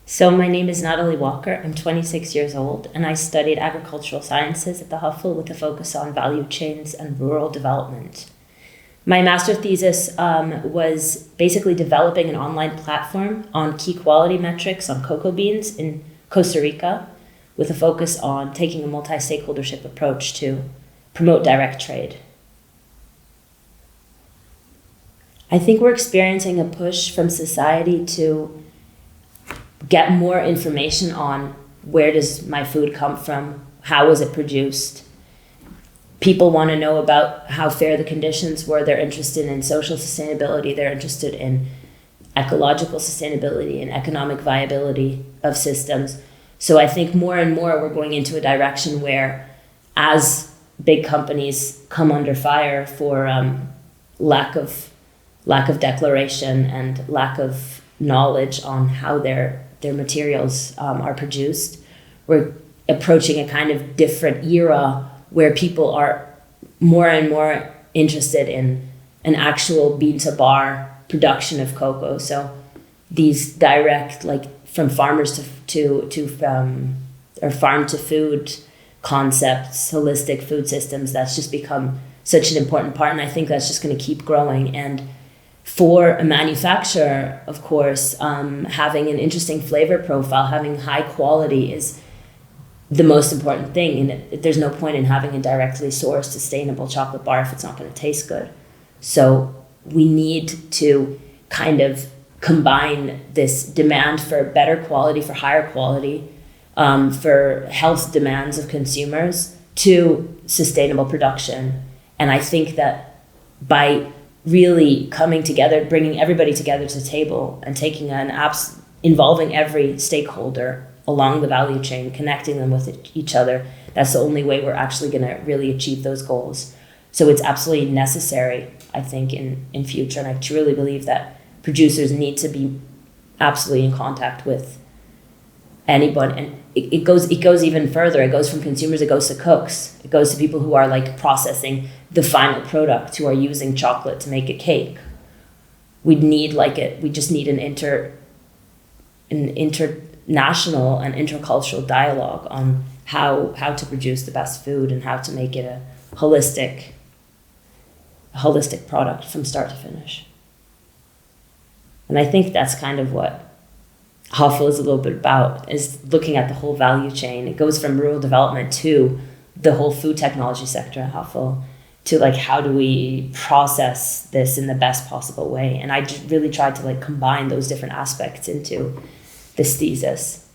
So my name is Nathalie Walker. I'm 26 years old, and I studied agricultural sciences at the HAFL with a focus on value chains and rural development. My master thesis was basically developing an online platform on key quality metrics on cocoa beans in Costa Rica, with a focus on taking a multi-stakeholdership approach to promote direct trade. I think we're experiencing a push from society to get more information on where does my food come from, how was it produced. People want to know about how fair the conditions were. They're interested in social sustainability. They're interested in ecological sustainability and economic viability of systems. So I think more and more we're going into a direction where, as big companies come under fire for lack of declaration and lack of knowledge on how their materials are produced, we're approaching a kind of different era where people are more and more interested in an actual bean-to-bar production of cocoa. So these direct, like from farmers to farm to food concepts, holistic food systems, that's just become such an important part, and I think that's just going to keep growing. And for a manufacturer, of course, having an interesting flavor profile, having high quality is the most important thing. And there's no point in having a directly sourced, sustainable chocolate bar if it's not going to taste good. So we need to kind of combine this demand for better quality, for higher quality, for health demands of consumers to sustainable production. And I think that by really coming together, bringing everybody together to the table and taking involving every stakeholder along the value chain, connecting them with each other, that's the only way we're actually going to really achieve those goals. So it's absolutely necessary, I think, in future. And I truly believe that producers need to be absolutely in contact with anyone. And it goes even further. It goes from consumers, it goes to cooks. It goes to people who are like processing the final product, who are using chocolate to make a cake. We just need an international and intercultural dialogue on how to produce the best food and how to make it a holistic product from start to finish. And I think that's kind of what HAFL is a little bit about, is looking at the whole value chain. It goes from rural development to the whole food technology sector at HAFL, to like, how do we process this in the best possible way? And I just really tried to like combine those different aspects into this thesis.